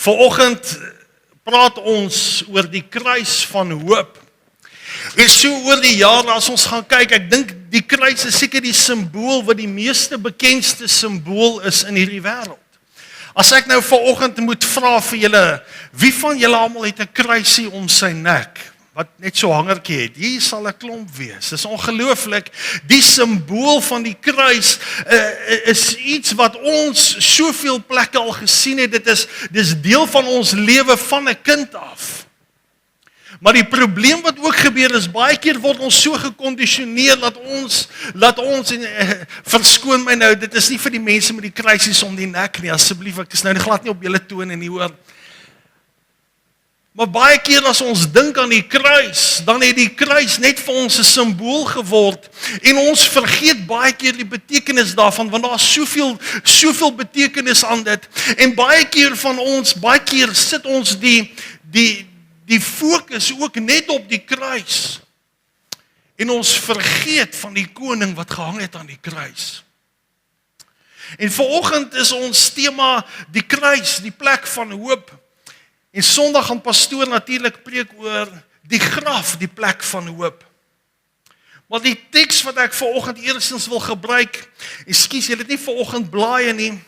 Vanoggend praat ons oor die kruis van hoop. En so oor die jare as ons gaan kyk, ek dink die kruis is seker die simbool wat die meeste bekendste simbool is in hierdie wêreld. As ek nou vanoggend moet vra vir julle, wie van julle almal het 'n kruisie om sy nek? Wat net so hangertjie het, hier sal 'n klomp wees. Dis ongelooflik, die simbool van die kruis is iets wat ons soveel plekke al gesien het, dis deel van ons lewe van 'n kind af. Maar die probleem wat ook gebeur is, baie keer word ons so gekondisioneer, laat ons en verskoon my nou, dit is nie vir die mense met die kruisies om die nek nie, asseblief, ek is nou glad nie op julle tone nie hoor. Maar baie keer as ons dink aan die kruis, dan het die kruis net vir ons 'n simbool geword en ons vergeet baie keer die betekenis daarvan, want daar is soveel betekenis aan dit. En baie keer sit ons die fokus ook net op die kruis. En ons vergeet van die koning wat gehang het aan die kruis. En vanoggend is ons tema die kruis, die plek van hoop. En Sondag gaan pastoor natuurlik preek oor die graf, die plek van hoop. Maar die teks wat ek vanoggend eerstens wil gebruik, ekskuus, julle het nie vanoggend blaaie nie,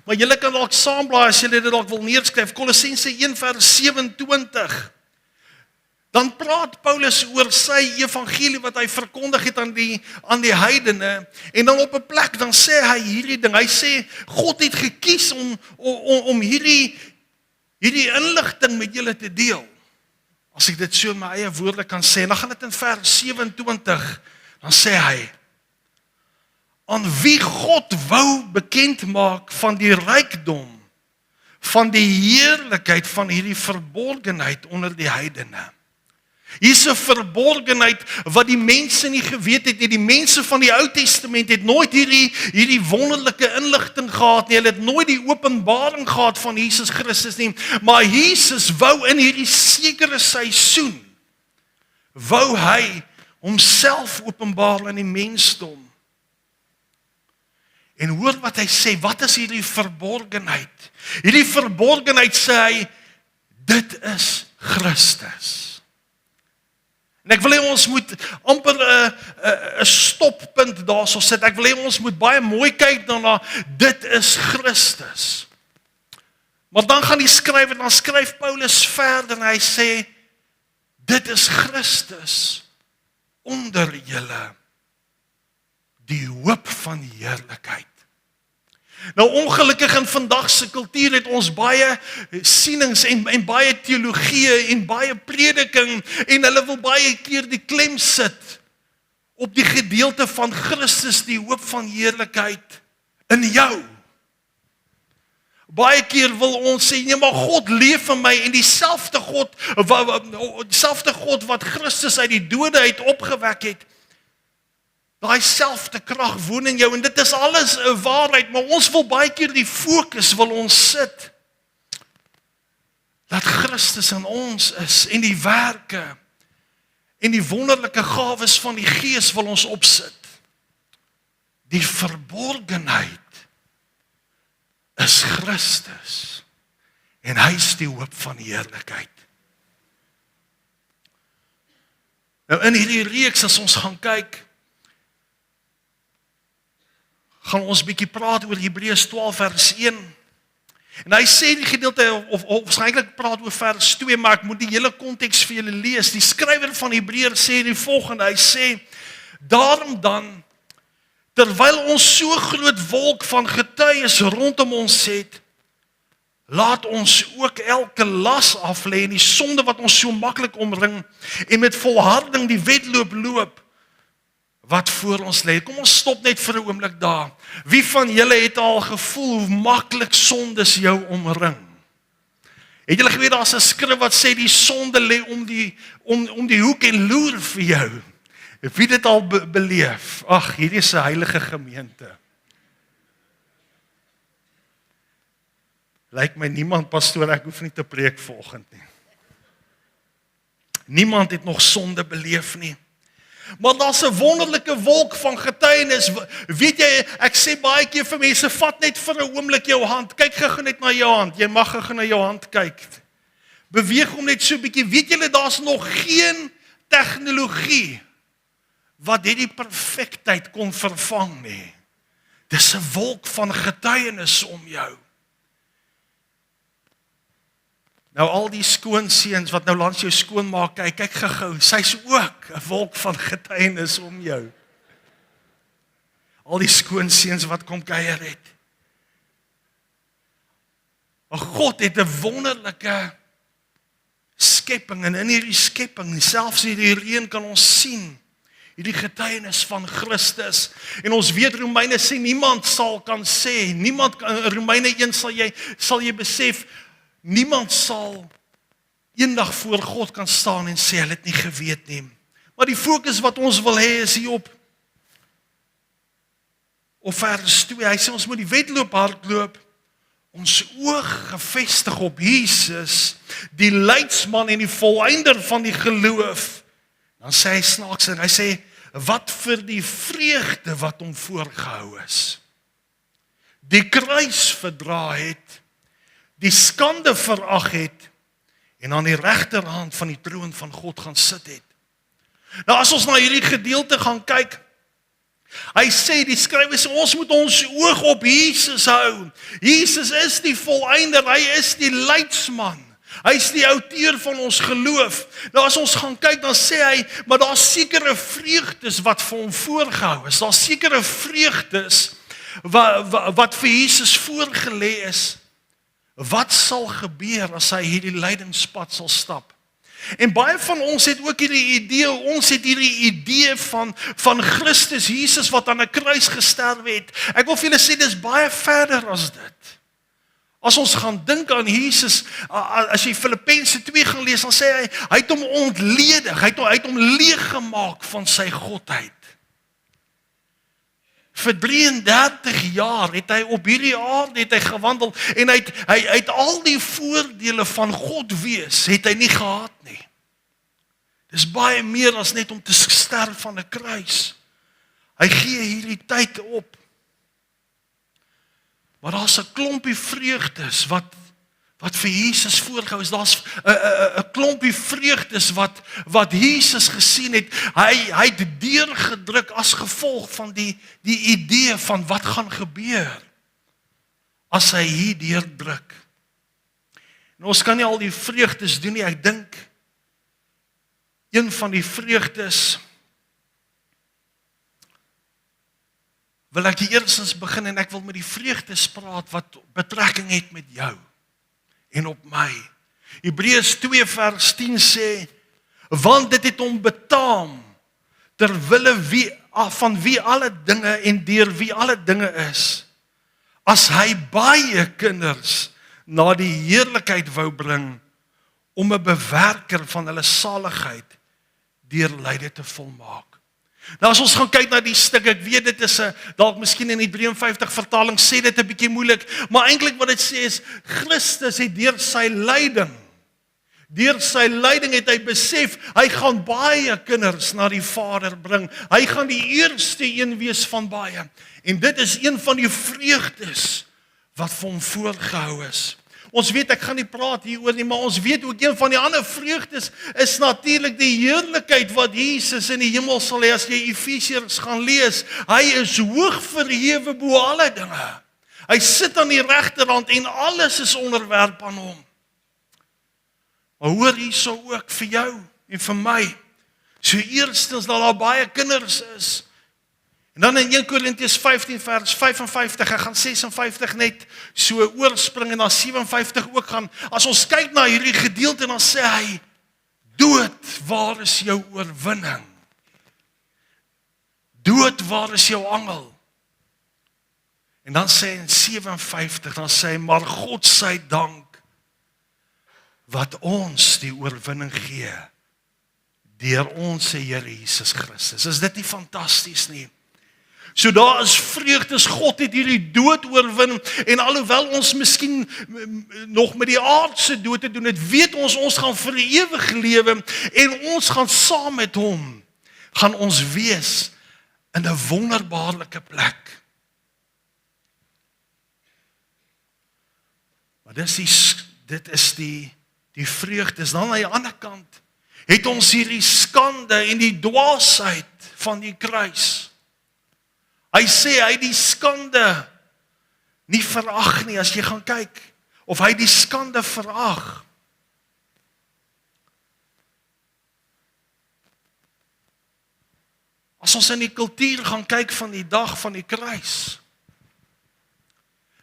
maar julle kan dalk saamblaai as julle dit dalk wil neerskryf, Kolossense 1 vers 27. Dan praat Paulus oor sy evangelie wat hy verkondig het aan die heidene, en dan op 'n plek dan sê hy hierdie ding, hy sê God het gekies om hierdie inligting met julle te deel. As ek dit so in my eie woorde kan sê, en dan gaan dit in vers 27, dan sê hy, aan wie God wou bekend maak van die rykdom, van die heerlikheid van hierdie verborgenheid onder die heidene. Hier's 'n verborgenheid wat die mense nie geweet het nie. Die mense van die Ou Testament het nooit hierdie wonderlike inligting gehad nie. Hulle het nooit die openbaring gehad van Jesus Christus nie. Maar Jesus wou in hierdie sekere seisoen, wou hy homself openbaar aan die mensdom. En hoor wat hy sê, wat is hierdie verborgenheid? Hierdie verborgenheid sê hy, dit is Christus. En ek wil hê ons moet amper 'n stoppunt daarso sit. Ek wil hê ons moet baie mooi kyk daarna, dit is Christus. Maar dan gaan die skrywer, dan skryf Paulus verder en hy sê, dit is Christus onder julle, die hoop van heerlikheid. Nou ongelukkig in vandag se kultuur het ons baie sienings en baie teologie en baie prediking en hulle wil baie keer die klem sit op die gedeelte van Christus, die hoop van heerlikheid in jou. Baie keer wil ons sê, nee, maar God leef in my en dieselfde God wat Christus uit die dode uit opgewek het, daai selfde krag woon in jou en dit is alles 'n waarheid, maar ons wil baie keer die fokus wil ons sit dat Christus in ons is en die werke en die wonderlike gawes van die Gees wil ons opsit. Die verborgenheid is Christus en hy is die hoop van heerlikheid. Nou in hierdie reeks as ons gaan kyk, gaan ons bietjie praat oor Hebreërs 12 vers 1. En hy sê die gedeelte, of waarskynlik praat oor vers 2, maar ek moet die hele konteks vir julle lees. Die skrywer van Hebreërs sê die volgende, hy sê, daarom dan, terwyl ons so groot wolk van getuies rondom ons het, laat ons ook elke las af lê en die sonde wat ons so maklik omring, en met volharding die wedloop loop, wat voor ons lê. Kom ons stop net vir 'n oomblik daar. Wie van julle het al gevoel hoe maklik sondes jou omring? Het julle geweet daar's 'n skrif wat sê die sonde lê om die hoek en loer vir jou? Wie dit al beleef? Ag, hierdie is 'n heilige gemeente. Lyk my niemand, pastoor, ek hoef nie te preek vanoggend nie. Niemand het nog sonde beleef nie. Maar daar's 'n wonderlike wolk van getuienis. Weet jy, ek sê baie keer vir mense, vat net vir 'n oomblik jou hand. Kyk gou net na jou hand. Jy mag gou na jou hand kyk. Beweeg hom net so 'n bietjie. Weet julle, daar's nog geen tegnologie wat hierdie perfektheid kon vervang nie. Dis 'n wolk van getuienis om jou. Nou al die skoonseuns wat nou langs jou skoonmaak, kyk gou, sy's ook 'n wolk van getuienis om jou. Al die skoonseuns wat kom kuier het. Maar God het 'n wonderlike skepping, en in hierdie skepping, selfs hierdie reën kan ons sien, hierdie getuienis van Christus. En ons weet Romeine sê, niemand sal kan sê, Romeine 1 sal jy besef, niemand sal eendag voor God kan staan en sê, hulle het nie geweet nie. Maar die fokus wat ons wil hê is hier op vers 2, hy sê ons moet die wedloop hardloop, ons oog gefestig op Jesus, die leidsman en die volëinder van die geloof. Dan sê hy snaaks en hy sê, wat vir die vreugde wat hom voorgehou is, die kruis verdra het, die skande verag het, en aan die regterhand van die troon van God gaan sit het. Nou as ons na hierdie gedeelte gaan kyk, hy sê, die skrywer sê, ons moet ons oog op Jesus hou. Jesus is die volëinder, hy is die leidsman. Hy is die outeur van ons geloof. Nou as ons gaan kyk, dan sê hy, maar daar is sekere vreugdes wat vir hom voorgehou is. Daar is sekere vreugdes wat vir Jesus voorgelê is. Wat sal gebeur as hy hierdie lydingspad sal stap? En baie van ons het ook hierdie idee van Christus Jesus wat aan 'n kruis gesterf het. Ek wil vir julle sê, dis baie verder as dit. As ons gaan dink aan Jesus, as jy Filippense 2 gaan lees, dan sê hy het hom ontledig, hy het hom leeggemaak van sy godheid. Vir 33 jaar het hy op hierdie aarde gewandel, en hy het al die voordele van God wees, het hy nie gehad nie. Dis baie meer as net om te sterf van 'n kruis. Hy gee hierdie tyd op. Maar daar's 'n klompie vreugdes wat vir Jesus voorgehou is. Daar's 'n klompie vreugdes wat Jesus gesien het. Hy het deurgedruk as gevolg van die idee van wat gaan gebeur as hy hier deurdruk. En ons kan nie al die vreugdes doen nie. Ek dink een van die vreugdes wil ek eerstens begin, en ek wil met die vreugdes praat wat betrekking het met jou en op my. Hebreërs 2 vers 10 sê, want dit het hom betaam, terwille van wie alle dinge en deur wie alle dinge is, as hy baie kinders na die heerlikheid wou bring, om 'n bewerker van hulle saligheid deur lyde te volmaak. Nou as ons gaan kyk na die stuk, ek weet dit is dalk miskien in die 53 vertaling sê dit 'n bietjie moeilik, maar eintlik wat dit sê is, Christus het deur sy lyding het hy besef, hy gaan baie kinders na die Vader bring, hy gaan die eerste een wees van baie, en dit is een van die vreugdes wat vir hom voorgehou is. Ons weet, ek gaan nie praat hieroor nie, maar ons weet ook een van die ander vreugdes is natuurlik die heerlikheid wat Jesus in die hemel sal hê. As jy Efesiërs gaan lees, hy is hoog verhewe bo alle dinge. Hy sit aan die regterhand en alles is onderwerp aan hom. Maar hoor hierso ook vir jou en vir my, so eerstens dat daar baie kinders is. En dan in 1 Korintiërs 15 vers 55, ek gaan 56 net so oorspring en dan 57 ook gaan. As ons kyk na hierdie gedeelte, dan sê hy, dood, waar is jou oorwinning? Dood, waar is jou angel? En dan sê hy in 57, dan sê hy, maar God sy dank, wat ons die oorwinning gee, deur ons Here Jesus Christus. Is dit nie fantasties nie? So daar is vreugdes, God het hierdie dood oorwin, en alhoewel ons miskien nog met die aardse dood te doen het, weet ons gaan vir ewig lewe, en ons gaan saam met hom gaan ons wees in 'n wonderbaarlike plek. Maar dit is die vreugde. Is dan aan die ander kant het ons hierdie skande en die dwaasheid van die kruis. Hy sê hy die skande nie verag nie as jy gaan kyk, of hy die skande verag. As ons in die kultuur gaan kyk van die dag van die kruis,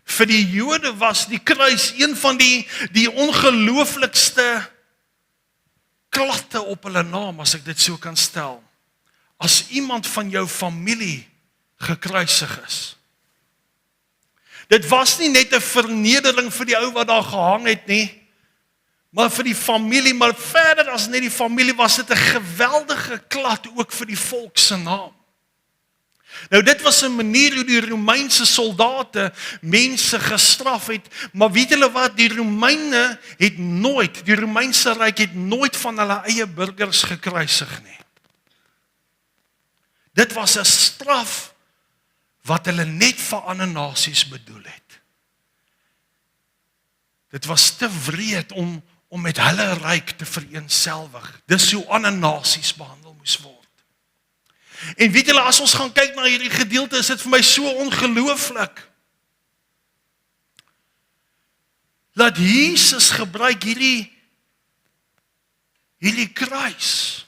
vir die Jode was die kruis een van die ongelooflikste klatte op hulle naam, as ek dit so kan stel. As iemand van jou familie gekruisig is. Dit was nie net 'n vernedering vir die ou wat daar gehang het nie, maar vir die familie, maar verder as net die familie was dit 'n geweldige klat ook vir die volk se naam. Nou dit was 'n manier hoe die Romeinse soldate mense gestraf het, maar weet julle wat, die Romeinse ryk het nooit van hulle eie burgers gekruisig nie. Dit was 'n straf wat hulle net vir ander nasies bedoel het. Dit was te wreed om met hulle ryk te vereenselwig. Dis hoe ander nasies behandel moes word. En weet julle, as ons gaan kyk na hierdie gedeelte, is dit vir my so ongelooflik. Dat Jesus gebruik hierdie kruis,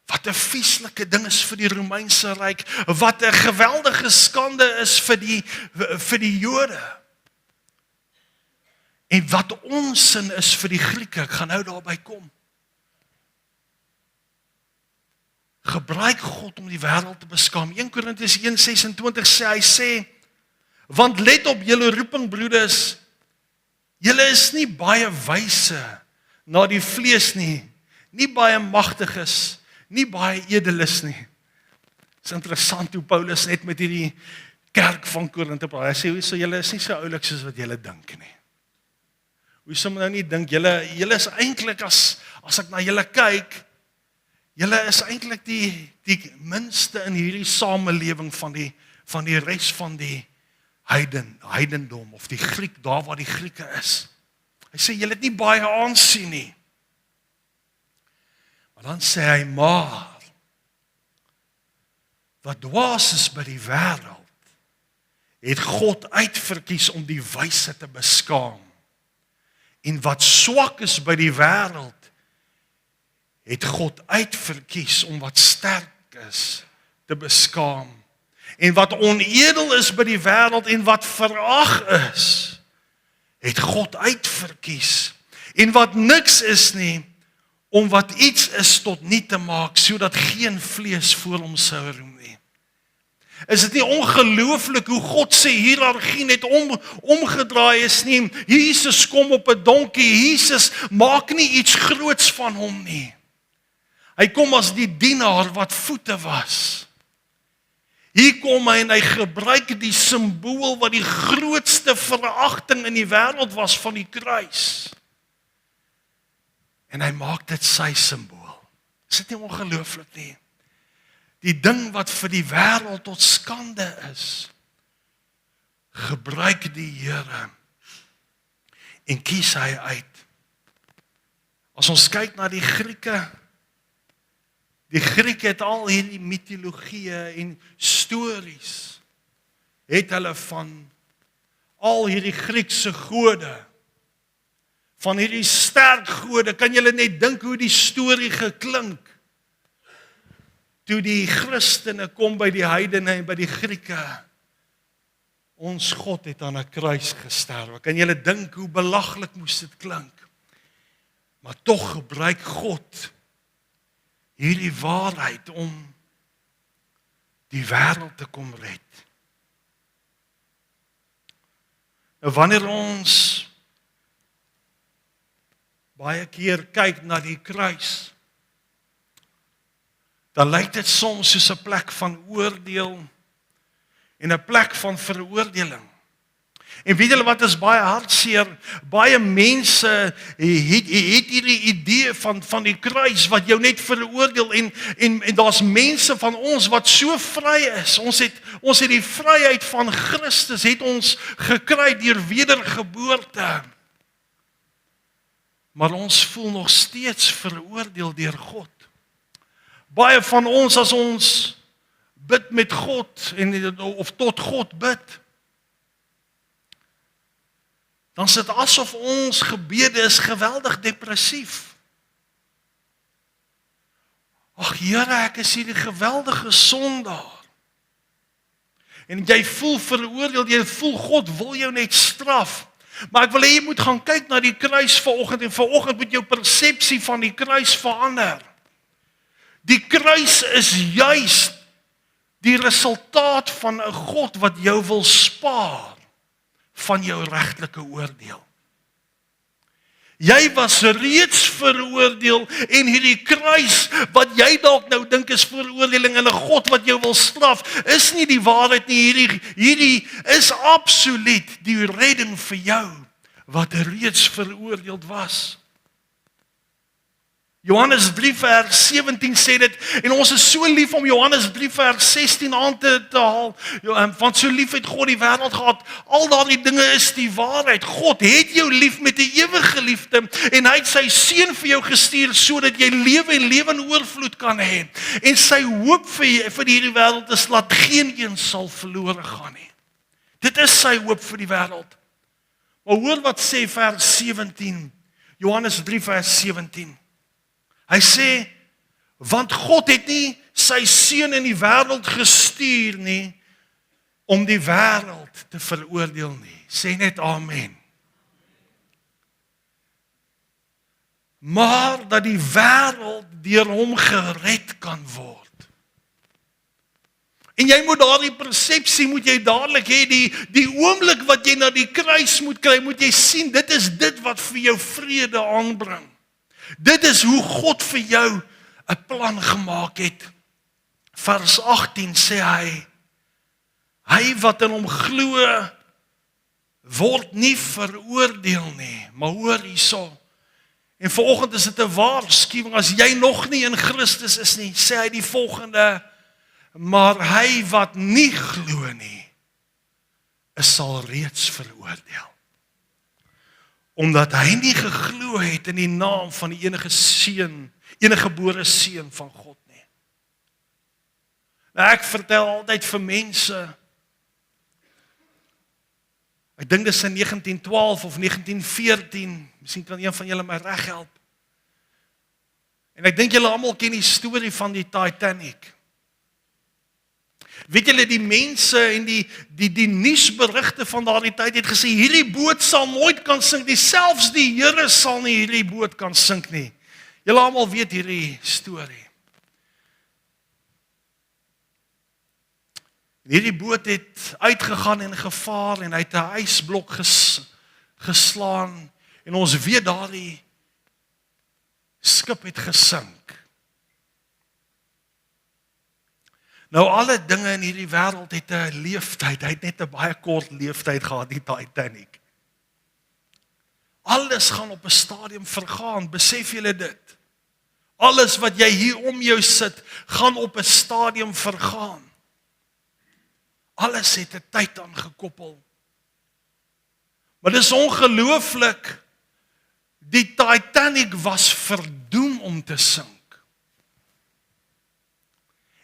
wat 'n vieslike ding is vir die Romeinse ryk, wat 'n geweldige skande is vir die Jode. En wat onsin is vir die Grieke, ek gaan nou daarby kom. Gebruik God om die wêreld te beskaam. 1 Korintiërs 1:26 sê, hy sê, want let op julle roeping, broeders, julle is nie baie wyse na die vlees nie baie magtiges, nie baie edeles nie. Dit is interessant hoe Paulus net met hierdie kerk van Korinthe praat. Hy sê, hoe so julle is nie so oulik soos wat julle dink nie. Hoe sou nou nie dink, julle is eintlik, as ek na julle kyk, julle is eintlik die minste in hierdie samelewing van die res van die heidendom, of die Griek, daar waar die Grieke is. Hy sê, julle het nie baie aansien nie. Maar dan sê hy, maar, wat dwaas is by die wêreld, het God uitverkies om die wyse te beskaam. En wat swak is by die wêreld, het God uitverkies om wat sterk is te beskaam. En wat onedel is by die wêreld en wat verag is, het God uitverkies. En wat niks is nie, om wat iets is tot niet te maak, sodat geen vlees voor hom sou roem nie. Is dit nie ongelooflik hoe God se hiërargie net omgedraai is nie? Jesus kom op 'n donkie, Jesus maak nie iets groots van hom nie. Hy kom as die dienaar wat voete was. Hier kom hy en hy gebruik die simbool wat die grootste veragting in die wêreld was, van die kruis. En hy maak dit sy simbool. Is dit nie ongelooflik nie? Die ding wat vir die wêreld tot skande is, gebruik die Here en kies hy uit. As ons kyk na die Grieke het al hierdie mitologieë en stories, het hulle van al hierdie Griekse gode, van hierdie sterk gode. Kan julle net dink hoe die storie geklink, toe die Christene kom by die heidene en by die Grieke? Ons God het aan 'n kruis gesterf. Kan julle dink hoe belaglik moes dit klink? Maar tog gebruik God hierdie waarheid om die wêreld te kom red. Nou wanneer ons baie keer kyk na die kruis, dan lyk dit soms soos 'n plek van oordeel en 'n plek van veroordeling. En weet julle wat is baie hartseer? Baie mense het hierdie idee van die kruis wat jou net veroordeel en daar's mense van ons wat so vry is. Ons het die vryheid van Christus het ons gekry deur wedergeboorte. Maar ons voel nog steeds veroordeel deur God. Baie van ons as ons bid met God of tot God bid, dan is dit asof ons gebede is geweldig depressief. Ag Here, ek is hierdie geweldige sondaar. En jy voel veroordeel, jy voel God wil jou net straf. Maar ek wil hê jy moet gaan kyk na die kruis vanoggend en vanoggend moet jou persepsie van die kruis verander. Die kruis is juis die resultaat van 'n God wat jou wil spaar van jou regtelike oordeel. Jy was reeds veroordeel en hierdie kruis wat jy dalk nou dink is veroordeling en 'n God wat jou wil straf, is nie die waarheid nie. Hierdie is absoluut die redding vir jou wat reeds veroordeeld was. Johannes 3 vers 17 sê dit, en ons is so lief om Johannes 3 vers 16 aan te haal, want so lief het God die wêreld gehad, al daardie dinge is die waarheid. God het jou lief met 'n ewige liefde, en hy het sy seun vir jou gestuur, sodat jy lewe en lewe in oorvloed kan hê. En sy hoop vir hierdie wêreld is, laat geen een sal verlore gaan nie. Dit is sy hoop vir die wêreld. Maar hoor wat sê vers 17, Johannes 3 vers 17. Hy sê, want God het nie sy seun in die wêreld gestuur nie, om die wêreld te veroordeel nie. Sê net amen. Maar dat die wêreld deur hom gered kan word. En jy moet daardie persepsie moet jy dadelik hê, die oomblik wat jy na die kruis moet kry, moet jy sien, dit is dit wat vir jou vrede aanbring. Dit is hoe God vir jou 'n plan gemaak het. Vers 18 sê hy wat in hom glo, word nie veroordeel nie. Maar hoor hierso, en vanoggend is dit 'n waarskuwing, as jy nog nie in Christus is nie, sê hy die volgende, maar hy wat nie glo nie, sal reeds veroordeel. Omdat hy nie geglo het in die naam van die enige gebore seun van God nie. Nou ek vertel altyd vir mense, ek dink dis in 1912 of 1914, miskien kan een van julle my reghelp. En ek dink julle almal ken die storie van die Titanic. Weet julle, die mense en die nuusberigte van daardie tyd het gesê, hierdie boot sal nooit kan sink nie, selfs die Here sal nie hierdie boot kan sink nie. Julle almal weet hierdie storie. Hierdie boot het uitgegaan en gevaar en hy het 'n ysblok geslaan en ons weet daardie skip het gesink. Nou alle dinge in hierdie wêreld het 'n leeftyd. Hy het net 'n baie kort leeftyd gehad, die Titanic. Alles gaan op 'n stadium vergaan, besef julle dit? Alles wat jy hier om jou sit, gaan op 'n stadium vergaan. Alles het 'n tyd aangekoppel. Maar dis ongelooflik. Die Titanic was verdoem om te sink.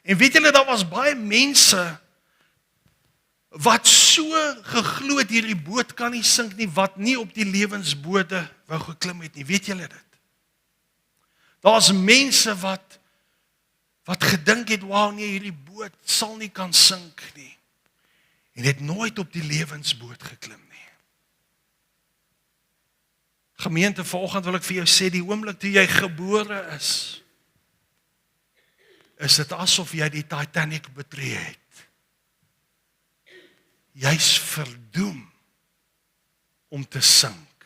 En weet julle, daar was baie mense wat so geglo het hierdie boot kan nie sink nie, wat nie op die lewensbote wou geklim het nie. Weet julle dit? Daar's mense wat gedink het, wow nee, hierdie boot sal nie kan sink nie. En het nooit op die lewensboot geklim nie. Gemeente, vanoggend wil ek vir jou sê, die oomblik toe jy gebore is dit asof jy die Titanic betree het. Jy's verdoem om te sink.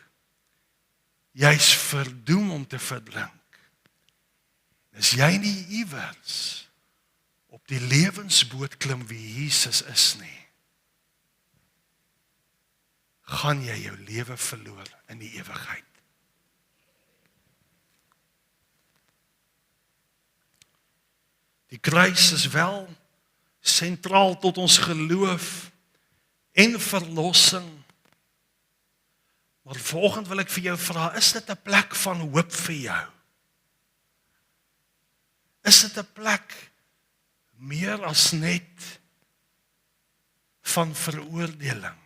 Jy's verdoem om te verdrink. As jy nie iewers op die lewensboot klim wie Jesus is nie. gaan jy jou lewe verloor in die ewigheid. Die kruis is wel sentraal tot ons geloof en verlossing. Maar vanoggend wil ek vir jou vra, is dit 'n plek van hoop vir jou? Is dit 'n plek meer as net van veroordeling?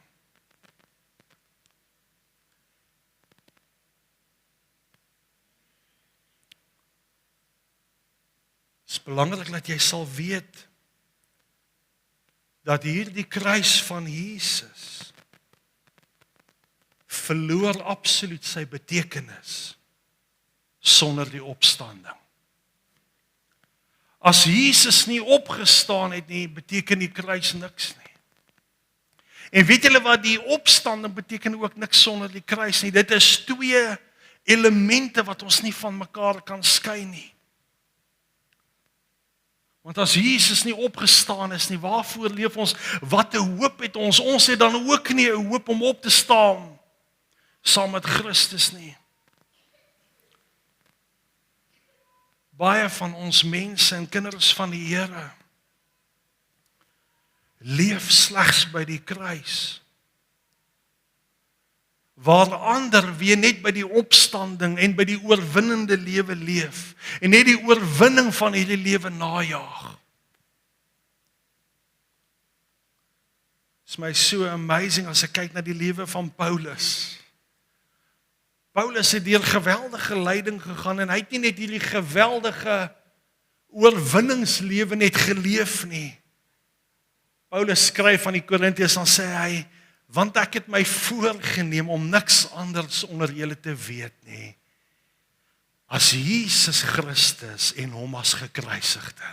Het is belangrik dat jy sal weet dat hierdie kruis van Jesus verloor absoluut sy betekenis sonder die opstanding. As Jesus nie opgestaan het nie, beteken die kruis niks nie. En weet julle wat, die opstanding beteken ook niks sonder die kruis nie. Dit is twee elemente wat ons nie van mekaar kan skei nie. Want as Jesus nie opgestaan is nie, waarvoor leef ons? Wat 'n hoop het ons? Ons het dan ook nie 'n hoop om op te staan saam met Christus nie. Baie van ons mense en kinders van die Here leef slegs by die kruis, waar ander weer net by die opstanding en by die oorwinnende lewe leef en net die oorwinning van hierdie lewe najaag. Dit is my so amazing as ek kyk na die lewe van Paulus. Paulus het deur geweldige lyding gegaan en hy het nie net hierdie geweldige oorwinningslewe net geleef nie. Paulus skryf aan die Korintiërs, dan sê hy, want ek het my voorgenem om niks anders onder julle te weet nie, as Jesus Christus en hom as gekruisigde.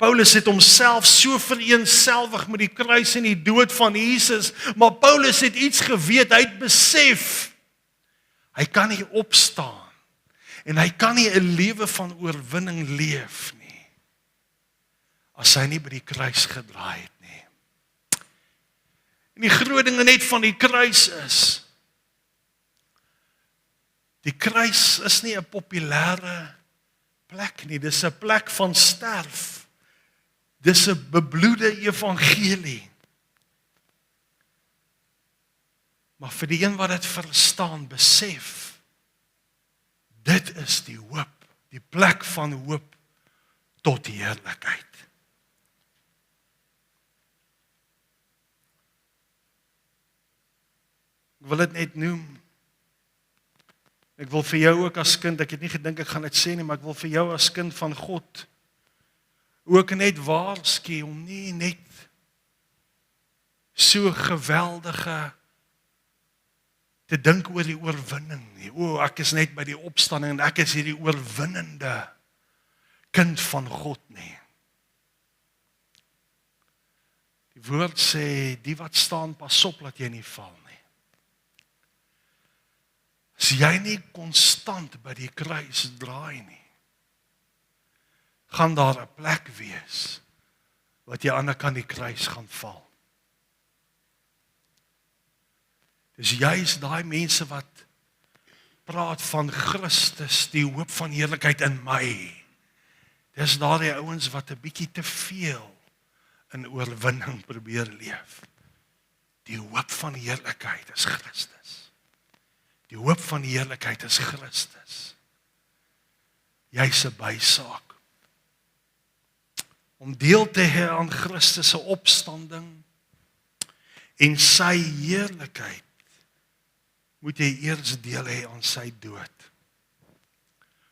Paulus het homself so vereenselwig met die kruis en die dood van Jesus, maar Paulus het iets geweet, hy het besef, hy kan nie opstaan en hy kan nie 'n lewe van oorwinning leef nie, as hy nie by die kruis gedraai het nie. En die groot ding net van die kruis is, die kruis is nie 'n populêre plek nie, dis 'n plek van sterf. Dis 'n bebloede evangelie. Maar vir die een wat dit verstaan, besef, dit is die hoop, die plek van hoop tot die heerlikheid. Ek wil dit net noem. Ek wil vir jou ook as kind, ek het nie gedink ek gaan dit sê nie, maar ek wil vir jou as kind van God ook net waarsku om nie net so geweldige te dink oor die oorwinning nie. O, ek is net by die opstanding en ek is hierdie oorwinnende kind van God nie. Die woord sê, die wat staan, pas op dat jy nie val nie. As jy nie konstant by die kruis draai nie, gaan daar 'n plek wees wat jy aan die kant die kruis gaan val. Dis juist daai mense wat praat van Christus, die hoop van heerlikheid in my. Dis daardie ouens wat 'n bietjie te veel in oorwinning probeer leef. Die hoop van heerlikheid is Christus. Die hoop van heerlikheid is Christus. Jy's 'n bysaak. Om deel te hê aan Christus se opstanding en sy heerlikheid, moet jy eers deel hê aan sy dood.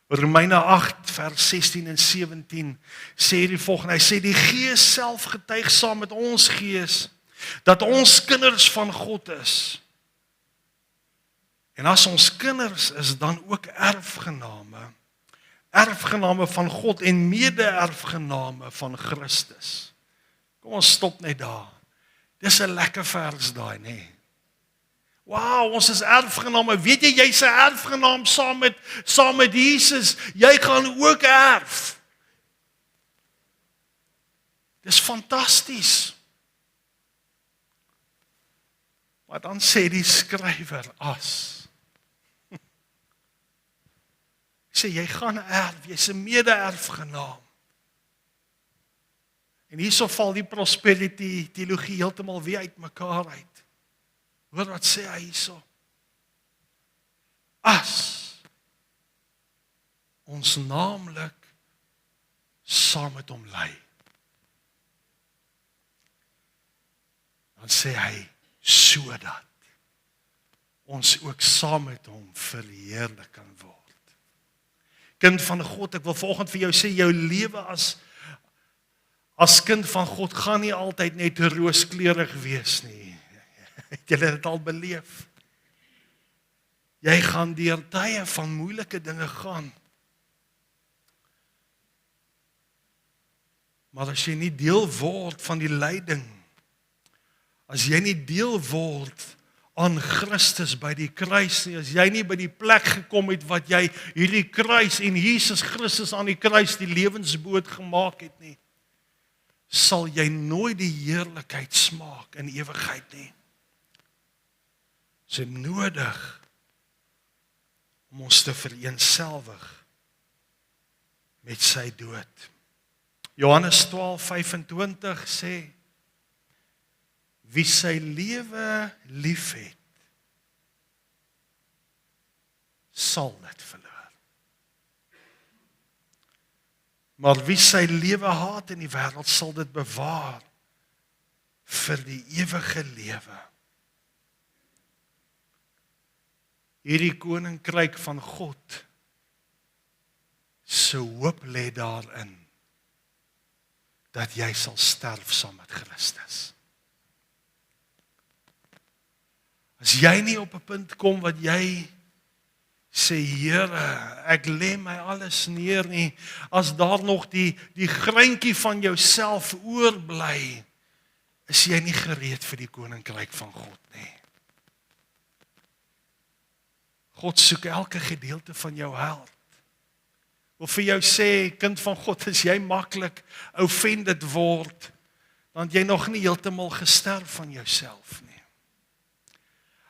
Romeine 8 vers 16 en 17 sê die volgende, hy sê die Gees self getuig saam met ons gees, dat ons kinders van God is. En as ons kinders is, dan ook erfgename van God en mede-erfgename van Christus. Kom ons stop net daar. Dis 'n lekker vers daai, nê? Wow, ons is erfgename. Weet jy, jy's 'n erfgenaam saam met Jesus. Jy gaan ook erf. Dis fantasties. Maar dan sê die skrywer, as. Sê, jy gaan erf, jy's 'n mede-erfgenaam. En hierso val die prosperity teologie heeltemal weer uitmekaar uit. Hoor wat sê hy hierso? As ons naamlik saam met hom lei. Dan sê hy, sodat ons ook saam met hom verheerlik kan word. Kind van God, ek wil vanoggend vir jou sê, jou lewe as kind van God gaan nie altyd net rooskleurig wees nie. Het julle dit al beleef? Jy gaan deur tye van moeilike dinge gaan. Maar as jy nie deel word van die lyding, as jy nie deel word aan Christus by die kruis nie, as jy nie by die plek gekom het wat jy hierdie kruis en Jesus Christus aan die kruis die lewensboot gemaak het nie, sal jy nooit die heerlikheid smaak in ewigheid nie. Dit is nodig om ons te vereenselwig met sy dood. Johannes 12:25 sê, wie sy lewe liefhet, sal dit verloor. Maar wie sy lewe haat in die wêreld, sal dit bewaar vir die ewige lewe. Hierdie koninkryk van God se hoop lê daarin dat jy sal sterf saam met Christus. As jy nie op 'n punt kom wat jy sê, Here, ek lê my alles neer nie, as daar nog die greintjie van jouself oorbly, is jy nie gereed vir die koninkryk van God nie. God soek elke gedeelte van jou hart. Wil vir jou sê, kind van God, as jy maklik offended word, dan het jy nog nie heeltemal gesterf van jouself nie.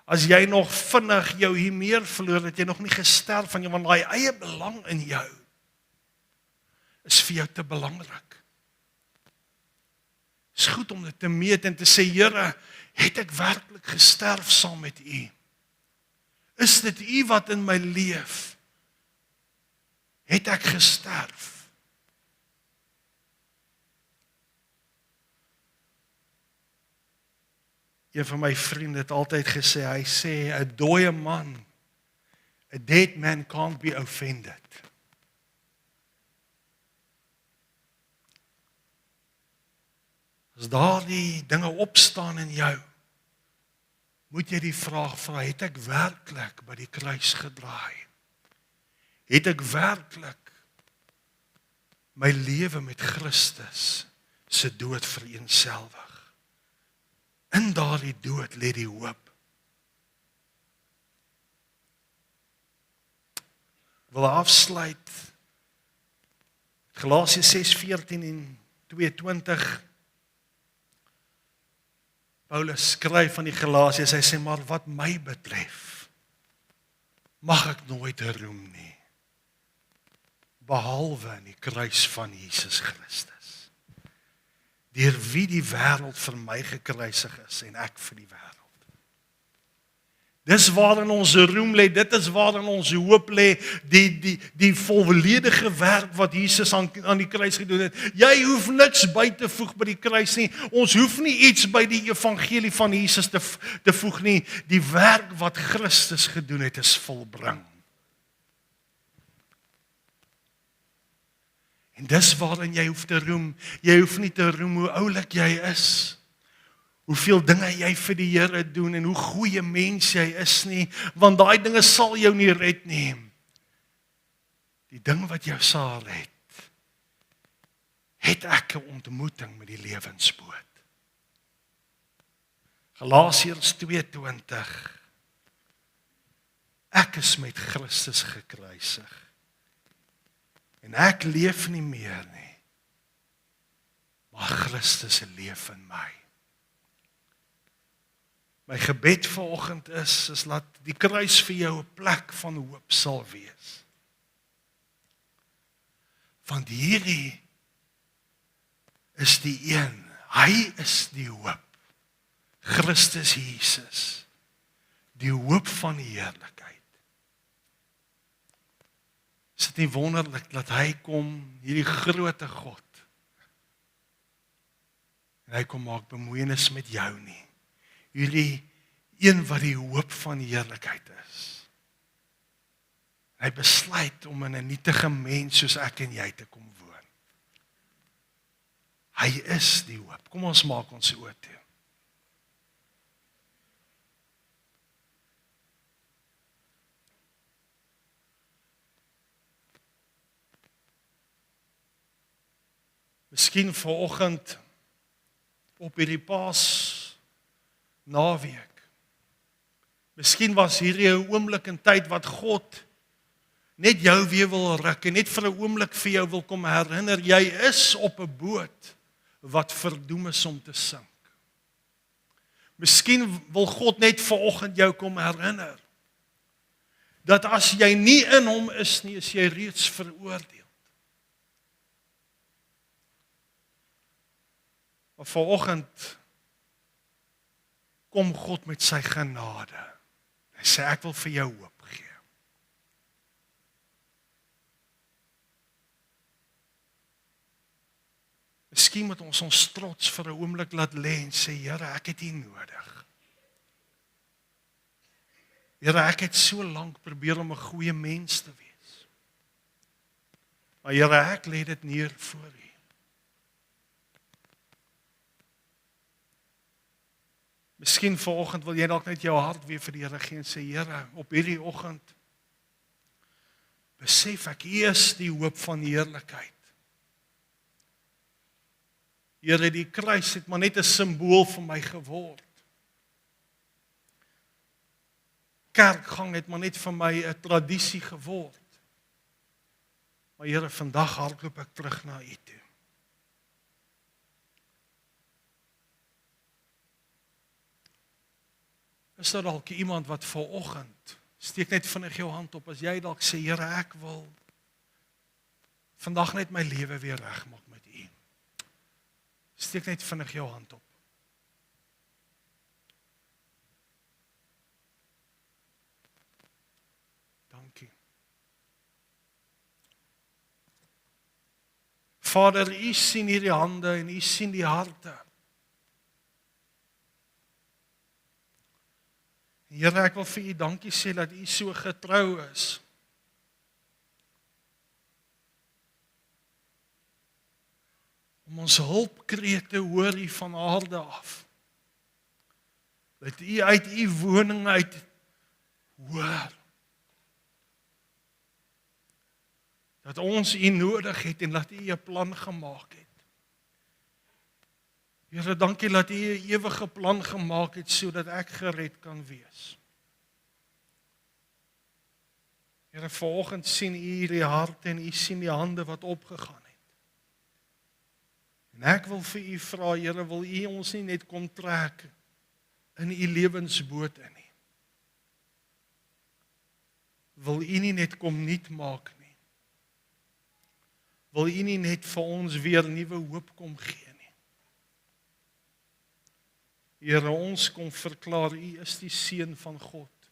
As jy nog vinnig jou hiermeer verloor, het jy nog nie gesterf van jou, want daai eie belang in jou is vir jou te belangrik. Is goed om dit te meet en te sê, Here, het ek werklik gesterf saam met U? Is dit U wat in my leef? Het ek gesterf? Een van my vriende het altyd gesê, hy sê, a dooie man, a dead man can't be offended. As daar die dinge opstaan in jou, moet jy die vraag vra, het ek werklik by die kruis gedraai? Het ek werklik my lewe met Christus se dood vereenselwig? In daardie dood lê die hoop. Ek wil afsluit. Galasiërs 6:14 en 22. Paulus skryf aan die Galasiërs, hy sê, maar wat my betref, mag ek nooit roem nie, behalwe in die kruis van Jesus Christus, deur wie die wêreld vir my gekruisig is en ek vir die wêreld. Dis waarin ons roem lê, dit is waarin ons hoop lê, die volledige werk wat Jesus aan die kruis gedoen het. Jy hoef niks by te voeg by die kruis nie. Ons hoef nie iets by die evangelie van Jesus te voeg nie. Die werk wat Christus gedoen het is volbring. En dis waarin jy hoef te roem. Jy hoef nie te roem hoe oulik jy is, hoeveel dinge jy vir die Here doen en hoe goeie mens jy is nie, want daai dinge sal jou nie red nie. Die ding wat jou sal red, het ek 'n ontmoeting met die lewensboot. Galasiërs 2:20. Ek is met Christus gekruisig. En ek leef nie meer nie, maar Christus leef in my. My gebed vanoggend is laat die kruis vir jou 'n plek van hoop sal wees. Want hierdie is die een, hy is die hoop. Christus Jesus, die hoop van die heerlikheid. Is dit nie wonderlik dat hy kom, hierdie groote God, en hy kom maak bemoeienis met jou nie. Hierdie een wat die hoop van die heerlikheid is. Hy besluit om in 'n nietige mens soos ek en jy te kom woon. Hy is die hoop. Kom ons maak ons oë toe. Miskien vanoggend op hierdie Paas naweek. Miskien was hierdie 'n oomblik in tyd wat God net jou weer wil ruk en net vir 'n oomblik vir jou wil kom herinner, jy is op 'n boot wat verdoem is om te sink. Miskien wil God net vanoggend jou kom herinner, dat as jy nie in hom is nie, is jy reeds veroordeel. Maar vanoggend kom God met sy genade. Hy sê ek wil vir jou hoop gee. Miskien moet ons trots vir 'n oomblik laat lê en sê, Here, ek het U nodig. Here, ek het so lank probeer om 'n goeie mens te wees. Maar Here, ek lê dit neer voor U. Miskien vanoggend wil jy dalk net jou hart weer vir die Here gee en sê, Here, op hierdie oggend besef ek, U is die hoop van die heerlikheid. Here, die kruis het maar net 'n simbool vir my geword. Kerkgang het maar net vir my 'n tradisie geword. Maar Here, vandag hardloop ek terug na U toe. Is daar dalk iemand wat vanoggend, steek net vinnig jou hand op, as jy dalk sê, Here, ek wil vandag net my lewe weer regmaak met U. Steek net vinnig jou hand op. Dankie. Vader, U sien hierdie hande en U sien die harte. Here, ek wil vir U dankie sê dat U so getrou is. Om ons hulpkrete hoor U van aarde af. Dat U uit U woning uit hoor. Dat ons U nodig het en dat U 'n plan gemaak het. Here, dankie dat U 'n ewige plan gemaak het sodat ek gered kan wees. Here, vanoggend sien U hierdie harte en U sien die hande wat opgegaan het. En ek wil vir U vra, Here, wil U ons nie net kom trek in U lewensboot in nie. Wil U nie net kom nuut maak nie. Wil U nie net vir ons weer nuwe hoop kom gee. Here, ons kom verklaar, U is die Seun van God.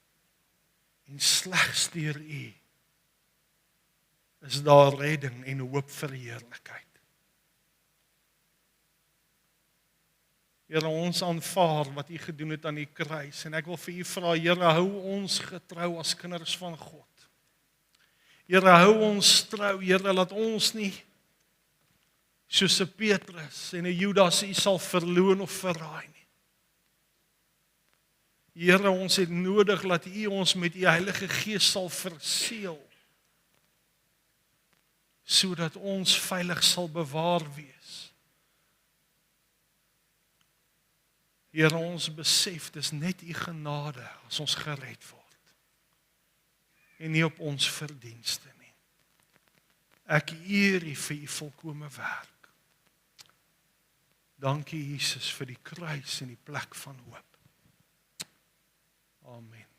En slegs deur U is daar redding en hoop vir heerlikheid. Here, ons aanvaar wat U gedoen het aan die kruis. En ek wil vir U vra, Here, hou ons getrou as kinders van God. Here, hou ons trou, Here, laat ons nie soos 'n Petrus en 'n Judas U sal verloon of verraai nie. Here, ons het nodig dat U ons met U Heilige Gees sal verseël, sodat ons veilig sal bewaar wees. Here, ons besef, dis net U genade as ons gered word, en nie op ons verdienste nie. Ek eer U vir U volkome werk. Dankie Jesus vir die kruis en die plek van hoop. Amen.